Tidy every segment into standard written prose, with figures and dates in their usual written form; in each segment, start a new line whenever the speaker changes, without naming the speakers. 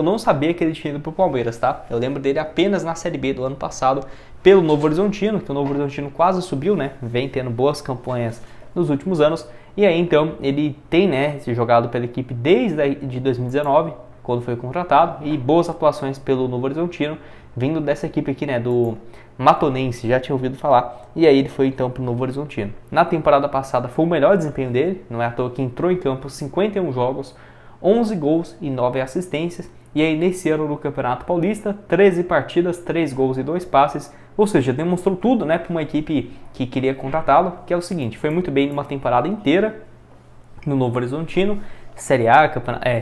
Eu não sabia que ele tinha ido pro Palmeiras, tá? Eu lembro dele apenas na Série B do ano passado, pelo Novo Horizontino, que o Novo Horizontino quase subiu, né? Vem tendo boas campanhas nos últimos anos. E aí, então, ele tem, né, se jogado pela equipe desde de 2019, quando foi contratado, e boas atuações pelo Novo Horizontino, vindo dessa equipe aqui, né, do Matonense, já tinha ouvido falar, e aí ele foi então para o Novo Horizontino. Na temporada passada foi o melhor desempenho dele, não é à toa que entrou em campo 51 jogos, 11 gols e 9 assistências, e aí nesse ano no Campeonato Paulista, 13 partidas, 3 gols e 2 passes, ou seja, demonstrou tudo, né, para uma equipe que queria contratá-lo, que é o seguinte, foi muito bem numa temporada inteira no Novo Horizontino, Série A,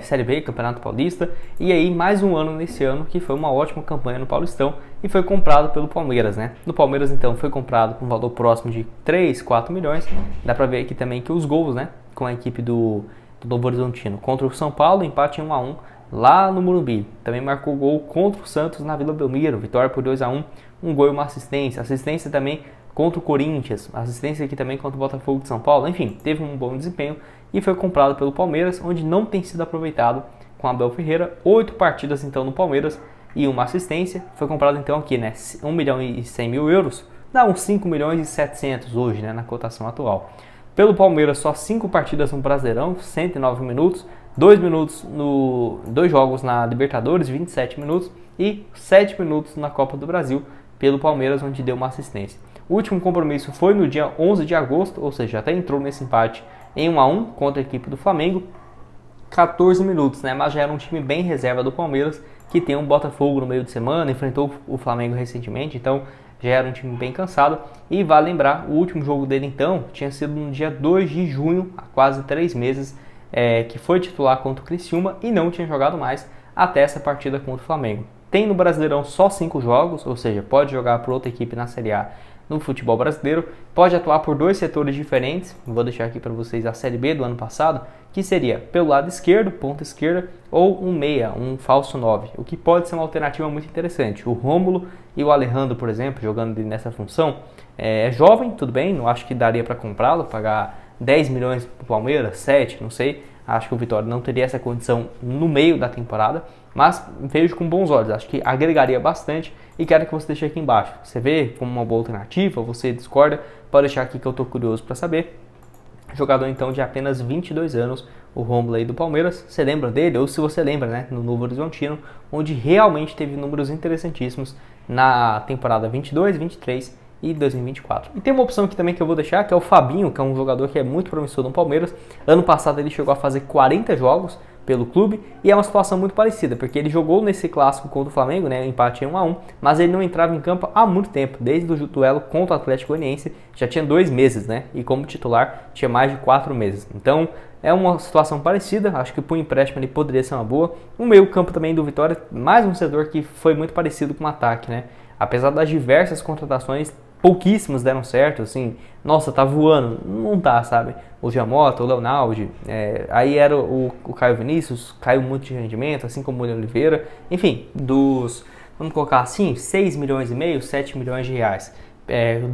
Série B, Campeonato Paulista, e aí mais um ano nesse ano que foi uma ótima campanha no Paulistão e foi comprado pelo Palmeiras, né? No Palmeiras então foi comprado com um valor próximo de 3, 4 milhões, dá pra ver aqui também que os gols, né, com a equipe do Novo Horizontino contra o São Paulo, empate em 1-1 lá no Morumbi, também marcou gol contra o Santos na Vila Belmiro, vitória por 2-1, um gol e uma assistência também contra o Corinthians, assistência aqui também contra o Botafogo de São Paulo, enfim, teve um bom desempenho e foi comprado pelo Palmeiras, onde não tem sido aproveitado com Abel Ferreira, 8 partidas então no Palmeiras e uma assistência, foi comprado então aqui, né, 1 milhão e 100 mil euros, dá uns 5 milhões e 700 hoje, né, na cotação atual. Pelo Palmeiras, só 5 partidas no Brasileirão, 109 minutos, 2 jogos na Libertadores, 27 minutos e 7 minutos na Copa do Brasil pelo Palmeiras, onde deu uma assistência. O último compromisso foi no dia 11 de agosto, ou seja, até entrou nesse empate em 1-1 contra a equipe do Flamengo, 14 minutos, né? Mas já era um time bem reserva do Palmeiras, que tem um Botafogo no meio de semana, enfrentou o Flamengo recentemente, então já era um time bem cansado. E vale lembrar, o último jogo dele então tinha sido no dia 2 de junho, há quase 3 meses, que foi titular contra o Criciúma e não tinha jogado mais até essa partida contra o Flamengo. Tem no Brasileirão só 5 jogos, ou seja, pode jogar por outra equipe na Série A no futebol brasileiro, pode atuar por 2 setores diferentes, vou deixar aqui para vocês a Série B do ano passado, que seria pelo lado esquerdo, ponta esquerda, ou um meia, um falso 9, o que pode ser uma alternativa muito interessante. O Rômulo e o Alejandro, por exemplo, jogando nessa função, é jovem, tudo bem, não acho que daria para comprá-lo, pagar 10 milhões para o Palmeiras, 7, não sei, acho que o Vitória não teria essa condição no meio da temporada, mas vejo com bons olhos, acho que agregaria bastante e quero que você deixe aqui embaixo. Você vê como uma boa alternativa, você discorda, pode deixar aqui que eu estou curioso para saber. Jogador então de apenas 22 anos, o Rômulo aí do Palmeiras, você lembra dele? Ou se você lembra, né, no Novo Horizontino, onde realmente teve números interessantíssimos na temporada 22, 23 e 2024. E tem uma opção aqui também que eu vou deixar, que é o Fabinho, que é um jogador que é muito promissor no Palmeiras. Ano passado ele chegou a fazer 40 jogos pelo clube e é uma situação muito parecida, porque ele jogou nesse clássico contra o Flamengo, né, empate em 1-1, mas ele não entrava em campo há muito tempo, desde o duelo contra o Atlético Goianiense, já tinha 2 meses, né, e como titular tinha mais de 4 meses. Então é uma situação parecida, acho que por empréstimo ele poderia ser uma boa. O meio campo também do Vitória, mais um setor que foi muito parecido com o ataque, né, apesar das diversas contratações, pouquíssimos deram certo, assim, nossa, tá voando, não tá, sabe? O Giamota, o Leonaldi, aí era o Caio Vinícius, caiu muito de rendimento, assim como o William Oliveira, enfim, vamos colocar assim, 6 milhões e meio, 7 milhões de reais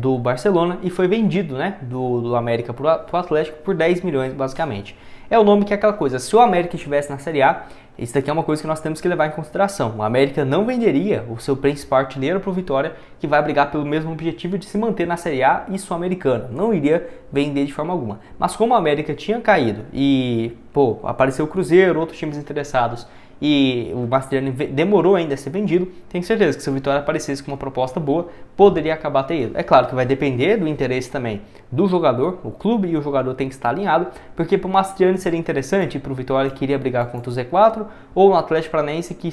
do Barcelona e foi vendido, né, do América pro Atlético por 10 milhões, basicamente. É o nome que é aquela coisa, se o América estivesse na Série A, isso daqui é uma coisa que nós temos que levar em consideração. O América não venderia o seu principal artilheiro para o Vitória, que vai brigar pelo mesmo objetivo de se manter na Série A e Sul-Americana. Não iria vender de forma alguma. Mas como o América tinha caído e, apareceu o Cruzeiro, outros times interessados, e o Mastriani demorou ainda a ser vendido, tenho certeza que se o Vitória aparecesse com uma proposta boa, poderia acabar ter ido. É claro que vai depender do interesse também do jogador, o clube e o jogador tem que estar alinhado, porque para o Mastriani seria interessante, para o Vitória que iria brigar contra o Z4, ou no Atlético Paranaense que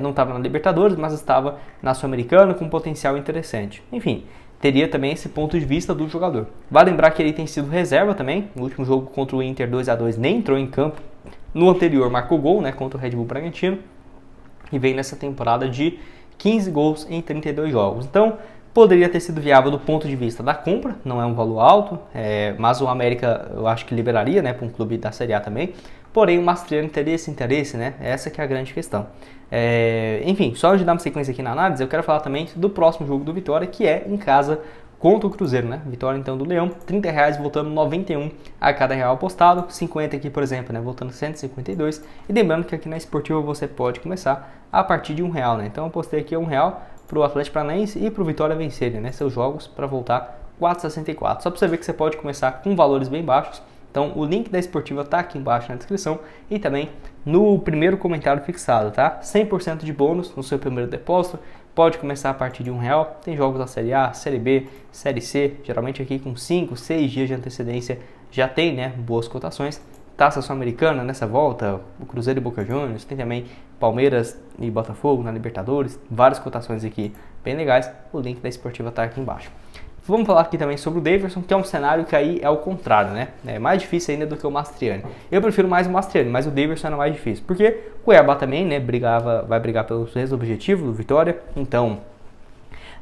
não estava na Libertadores, mas estava na Sul-Americana com um potencial interessante. Enfim, teria também esse ponto de vista do jogador. Vale lembrar que ele tem sido reserva também, no último jogo contra o Inter 2-2 nem entrou em campo, no anterior marcou gol, né, contra o Red Bull Bragantino e vem nessa temporada de 15 gols em 32 jogos. Então, poderia ter sido viável do ponto de vista da compra, não é um valor alto, mas o América eu acho que liberaria, né, para um clube da Série A também. Porém, o Mastriani teria esse interesse, né? Essa que é a grande questão. Enfim, só de dar uma sequência aqui na análise, eu quero falar também do próximo jogo do Vitória, que é em casa contra o Cruzeiro, né? Vitória então do Leão, R$30 voltando 91 a cada real apostado, 50 aqui, por exemplo, né? Voltando 152. E lembrando que aqui na Esportiva você pode começar a partir de R$1, né? Então eu postei aqui R$1 para o Atlético Paranaense e para o Vitória vencerem, né? Seus jogos para voltar 4,64. Só para você ver que você pode começar com valores bem baixos. Então o link da Esportiva está aqui embaixo na descrição e também no primeiro comentário fixado, tá? 100% de bônus no seu primeiro depósito. Pode começar a partir de R$1. Tem jogos da Série A, Série B, Série C. Geralmente aqui com 5, 6 dias de antecedência já tem, né, boas cotações. Taça Sul-Americana nessa volta, o Cruzeiro e Boca Juniors. Tem também Palmeiras e Botafogo na Libertadores. Várias cotações aqui bem legais. O link da Esportiva está aqui embaixo. Vamos falar aqui também sobre o Daverson, que é um cenário que aí é o contrário, né? É mais difícil ainda do que o Mastriani. Eu prefiro mais o Mastriani, mas o Daverson era mais difícil. Porque o Cuiabá também, né, vai brigar pelos mesmos objetivos do Vitória. Então,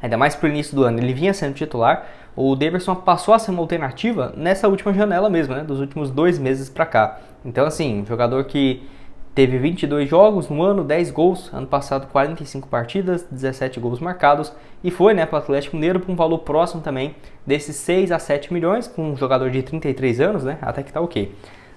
ainda mais pro início do ano, ele vinha sendo titular. O Daverson passou a ser uma alternativa nessa última janela mesmo, né? Dos últimos 2 meses pra cá. Então, assim, jogador que teve 22 jogos no ano, 10 gols. Ano passado, 45 partidas, 17 gols marcados. E foi, né, para o Atlético Mineiro por um valor próximo também desses 6 a 7 milhões, com um jogador de 33 anos, né? Até que tá ok.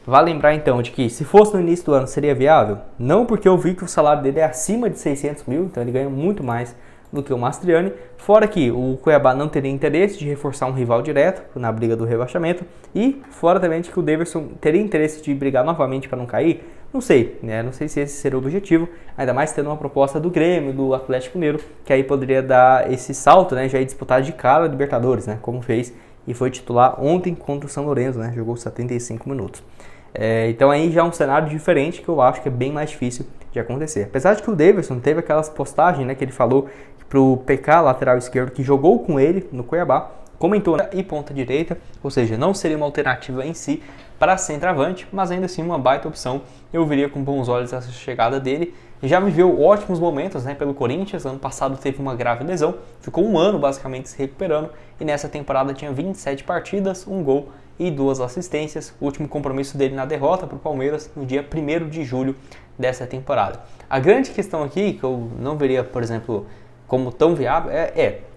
Vale lembrar então de que se fosse no início do ano seria viável? Não, porque eu vi que o salário dele é acima de 600 mil, então ele ganha muito mais do que o Mastriani, fora que o Cuiabá não teria interesse de reforçar um rival direto na briga do rebaixamento, e fora também de que o Daverson teria interesse de brigar novamente para não cair, não sei, né? Não sei se esse seria o objetivo, ainda mais tendo uma proposta do Grêmio, do Atlético Mineiro, que aí poderia dar esse salto, né? Já ir disputar de cara a Libertadores, né? Como fez e foi titular ontem contra o São Lourenço, né? Jogou 75 minutos. Então aí já é um cenário diferente que eu acho que é bem mais difícil de acontecer. Apesar de que o Daverson teve aquelas postagens, né, que ele falou pro PK, lateral esquerdo, que jogou com ele no Cuiabá, comentou, né, e ponta direita, ou seja, não seria uma alternativa em si para centroavante, mas ainda assim uma baita opção. Eu viria com bons olhos essa chegada dele. Já viveu ótimos momentos, né, pelo Corinthians. Ano passado teve uma grave lesão, ficou um ano basicamente se recuperando e nessa temporada tinha 27 partidas, 1 gol e 2 assistências. O último compromisso dele na derrota para o Palmeiras no dia 1º de julho dessa temporada. A grande questão aqui, que eu não veria, por exemplo, como tão viável,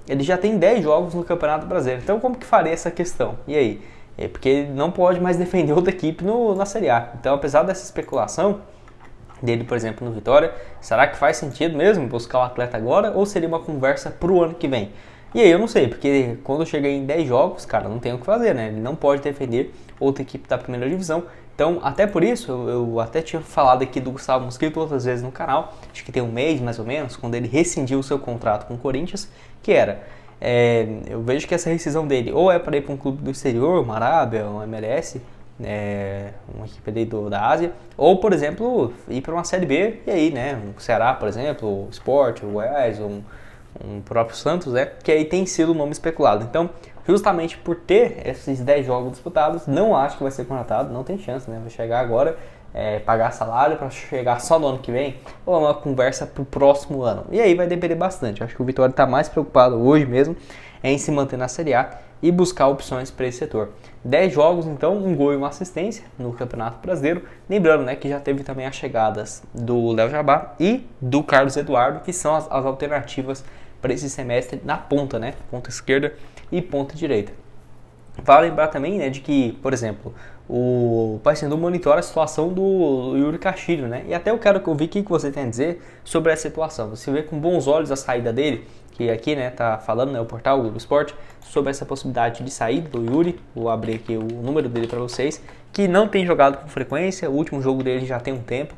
ele já tem 10 jogos no Campeonato Brasileiro. Então como que faria essa questão? E aí? Porque ele não pode mais defender outra equipe na Série A. Então, apesar dessa especulação dele, por exemplo, no Vitória, será que faz sentido mesmo buscar o atleta agora ou seria uma conversa para o ano que vem? E aí eu não sei, porque quando eu cheguei em 10 jogos, cara, não tem o que fazer, né? Ele não pode defender outra equipe da primeira divisão. Então, até por isso, eu até tinha falado aqui do Gustavo Mosquito outras vezes no canal, acho que tem um mês mais ou menos, quando ele rescindiu o seu contrato com o Corinthians, que era, eu vejo que essa rescisão dele ou é para ir para um clube do exterior, uma Arábia, um MLS, uma equipe ali da Ásia, ou, por exemplo, ir para uma Série B, e aí, né, um Ceará, por exemplo, o Sport, o Goiás, um próprio Santos, né, que aí tem sido o nome especulado. Então, justamente por ter esses 10 jogos disputados, não acho que vai ser contratado, não tem chance, né? Vai chegar agora, pagar salário para chegar só no ano que vem, ou é uma conversa para o próximo ano. E aí vai depender bastante. Acho que o Vitória está mais preocupado hoje mesmo em se manter na Série A e buscar opções para esse setor. 10 jogos, então, 1 gol e 1 assistência no Campeonato Brasileiro. Lembrando, né, que já teve também as chegadas do Léo Jabá e do Carlos Eduardo, que são as alternativas para esse semestre na ponta, né? Ponta esquerda e ponta direita. Vale lembrar também, né, de que, por exemplo, o Paysandu monitora a situação do Yuri Castilho, né? E até eu quero ouvir o que você tem a dizer sobre essa situação. Você vê com bons olhos a saída dele, que aqui, né, tá falando, né, o portal Globo Esporte, sobre essa possibilidade de saída do Yuri. Vou abrir aqui o número dele para vocês, que não tem jogado com frequência. O último jogo dele já tem um tempo,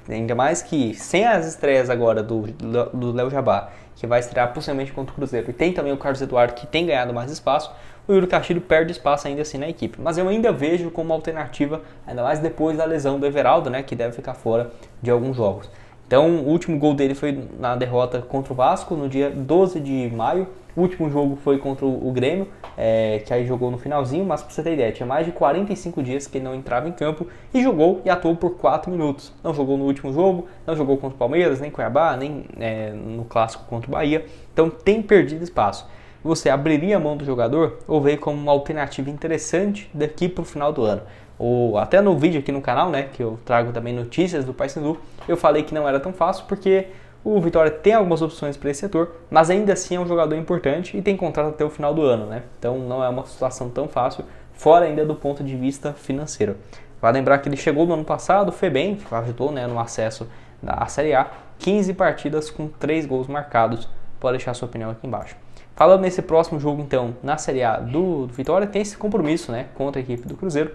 ainda mais que sem as estreias agora do Léo Jabá, que vai estrear possivelmente contra o Cruzeiro, e tem também o Carlos Eduardo, que tem ganhado mais espaço, o Yuri Castilho perde espaço ainda assim na equipe. Mas eu ainda vejo como alternativa, ainda mais depois da lesão do Everaldo, né, que deve ficar fora de alguns jogos. Então, o último gol dele foi na derrota contra o Vasco, no dia 12 de maio. O último jogo foi contra o Grêmio, que aí jogou no finalzinho, mas pra você ter ideia, tinha mais de 45 dias que ele não entrava em campo e jogou e atuou por 4 minutos. Não jogou no último jogo, não jogou contra o Palmeiras, nem Cuiabá, nem no clássico contra o Bahia. Então, tem perdido espaço. Você abriria a mão do jogador ou veio como uma alternativa interessante daqui para o final do ano? Ou até no vídeo aqui no canal, né, que eu trago também notícias do Paysandu, eu falei que não era tão fácil porque O Vitória tem algumas opções para esse setor, mas ainda assim é um jogador importante e tem contrato até o final do ano, né? Então não é uma situação tão fácil, fora ainda do ponto de vista financeiro. Vai lembrar que ele chegou no ano passado, foi bem, ajudou, né, no acesso à Série A, 15 partidas com 3 gols marcados. Pode deixar sua opinião aqui embaixo. Falando nesse próximo jogo, então, na Série A do Vitória, tem esse compromisso, né, contra a equipe do Cruzeiro.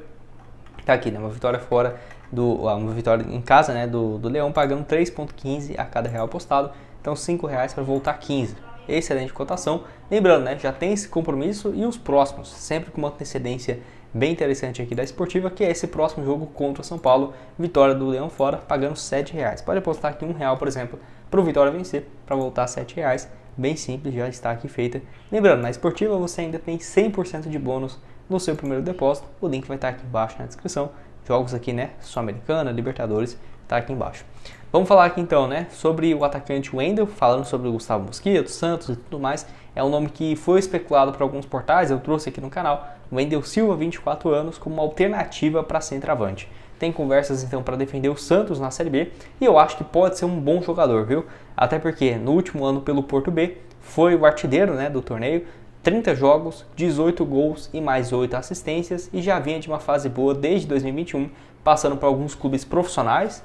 Tá aqui, né, uma vitória fora uma vitória em casa, né, do Leão, pagando 3,15 a cada real apostado, então R$5 para voltar 15. Excelente cotação. Lembrando, né, já tem esse compromisso e os próximos, sempre com uma antecedência bem interessante aqui da Esportiva, que é esse próximo jogo contra o São Paulo, vitória do Leão fora, pagando R$7. Pode apostar aqui R$1, por exemplo, para o Vitória vencer, para voltar R$7. Bem simples, já está aqui feita. Lembrando, na Esportiva você ainda tem 100% de bônus no seu primeiro depósito. O link vai estar aqui embaixo na descrição. Jogos aqui, né, Sul-Americana, Libertadores, tá aqui embaixo. Vamos falar aqui então, né, sobre o atacante Wendel, falando sobre o Gustavo Mosquito, Santos e tudo mais. É um nome que foi especulado por alguns portais, eu trouxe aqui no canal. Wendel Silva, 24 anos, como uma alternativa para centroavante. Tem conversas então para defender o Santos na Série B e eu acho que pode ser um bom jogador, viu? Até porque no último ano pelo Porto B foi o artilheiro, né, do torneio. 30 jogos, 18 gols e mais 8 assistências e já vinha de uma fase boa desde 2021, passando por alguns clubes profissionais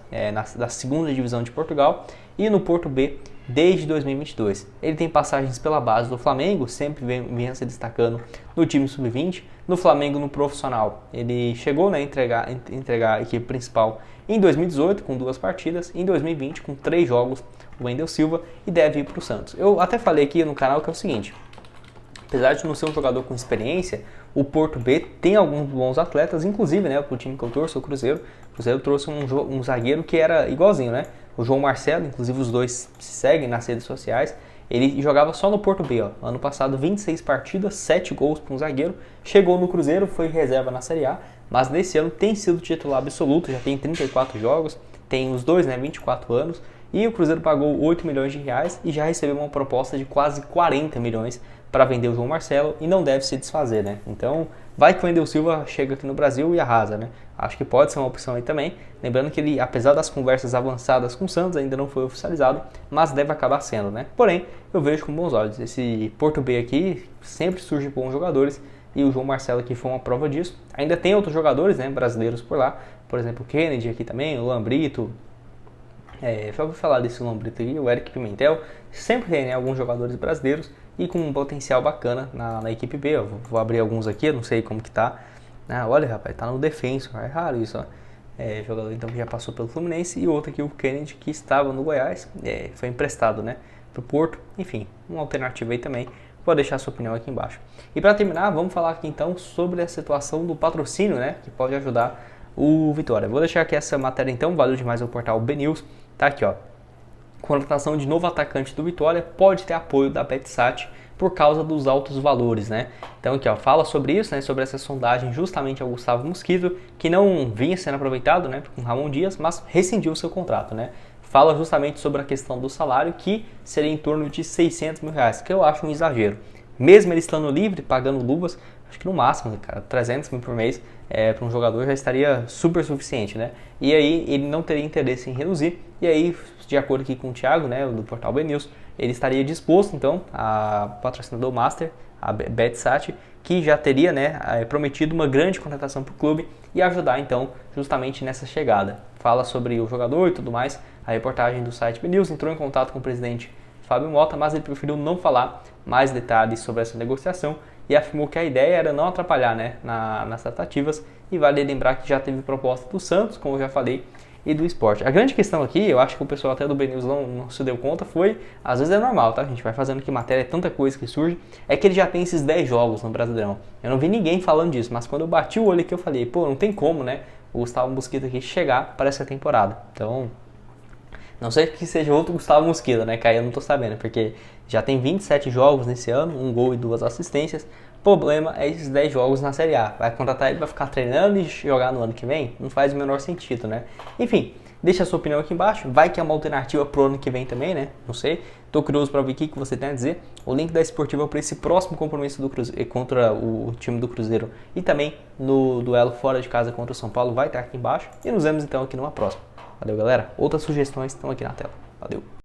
da segunda divisão de Portugal e no Porto B desde 2022. Ele tem passagens pela base do Flamengo, sempre vem se destacando no time sub-20, no Flamengo no profissional. Ele chegou, né, a entregar a equipe principal em 2018 com 2 partidas, em 2020 com 3 jogos, o Wendel Silva, e deve ir para o Santos. Eu até falei aqui no canal que é o seguinte: apesar de não ser um jogador com experiência, o Porto B tem alguns bons atletas, inclusive, né, o time que eu torço, o Cruzeiro. O Cruzeiro trouxe um zagueiro que era igualzinho, né? O João Marcelo, inclusive os dois se seguem nas redes sociais. Ele jogava só no Porto B, ó. Ano passado 26 partidas, 7 gols para um zagueiro. Chegou no Cruzeiro, foi reserva na Série A, mas nesse ano tem sido titular absoluto, já tem 34 jogos, tem os dois, né, 24 anos. E o Cruzeiro pagou 8 milhões de reais e já recebeu uma proposta de quase 40 milhões para vender o João Marcelo e não deve se desfazer, né? Então, vai que o Wendel Silva chega aqui no Brasil e arrasa, né? Acho que pode ser uma opção aí também. Lembrando que ele, apesar das conversas avançadas com o Santos, ainda não foi oficializado, mas deve acabar sendo, né? Porém, eu vejo com bons olhos. Esse Porto B aqui sempre surge bons jogadores e o João Marcelo aqui foi uma prova disso. Ainda tem outros jogadores, né, brasileiros por lá, por exemplo, o Kennedy aqui também, o Lambrito. Já ouvi falar desse Lambrito aí, o Eric Pimentel. Sempre tem, né, alguns jogadores brasileiros e com um potencial bacana na equipe B. Eu vou abrir alguns aqui, eu não sei como que tá. Olha, rapaz, tá no defenso, é raro isso, ó. Jogador então que já passou pelo Fluminense, e outro aqui, o Kennedy, que estava no Goiás, foi emprestado, né, pro Porto. Enfim, uma alternativa aí também. Vou deixar a sua opinião aqui embaixo. E para terminar, vamos falar aqui então sobre a situação do patrocínio, né, que pode ajudar o Vitória. Vou deixar aqui essa matéria então, valeu demais o portal BNews. Tá aqui, ó. Contratação de novo atacante do Vitória pode ter apoio da Betsat por causa dos altos valores, né? Então aqui, ó, fala sobre isso, né, sobre essa sondagem justamente ao Gustavo Mosquito, que não vinha sendo aproveitado, né, com Ramon Dias, mas rescindiu o seu contrato, né? Fala justamente sobre a questão do salário, que seria em torno de 600 mil reais, que eu acho um exagero. Mesmo ele estando livre, pagando luvas, acho que no máximo, cara, 300 mil por mês para um jogador já estaria super suficiente, né? E aí ele não teria interesse em reduzir, e aí, de acordo aqui com o Thiago, né, do portal BNews, ele estaria disposto, então, a patrocinador master, a Betsat, que já teria, né, prometido uma grande contratação para o clube e ajudar, então, justamente nessa chegada. Fala sobre o jogador e tudo mais. A reportagem do site BNews entrou em contato com o presidente Fábio Mota, mas ele preferiu não falar mais detalhes sobre essa negociação e afirmou que a ideia era não atrapalhar, né, nas tratativas. E vale lembrar que já teve proposta do Santos, como eu já falei, e do Sport. A grande questão aqui, eu acho que o pessoal até do BNews não se deu conta, foi, às vezes é normal, tá? A gente vai fazendo que matéria, é tanta coisa que surge, é que ele já tem esses 10 jogos no Brasileirão. Eu não vi ninguém falando disso, mas quando eu bati o olho aqui, eu falei, pô, não tem como, né, o Gustavo Mosquito aqui chegar para essa temporada. Então, não sei que seja outro Gustavo Mosquito, né, que aí eu não tô sabendo, porque já tem 27 jogos nesse ano, 1 gol e 2 assistências. Problema é esses 10 jogos na Série A. Vai contratar ele para ficar treinando e jogar no ano que vem? Não faz o menor sentido, né? Enfim, deixa a sua opinião aqui embaixo. Vai que é uma alternativa pro ano que vem também, né? Não sei. Tô curioso para ver o que você tem a dizer. O link da Esportiva para esse próximo compromisso do Cruzeiro contra o time do Cruzeiro e também no duelo fora de casa contra o São Paulo vai estar aqui embaixo. E nos vemos então aqui numa próxima. Valeu, galera. Outras sugestões estão aqui na tela. Valeu.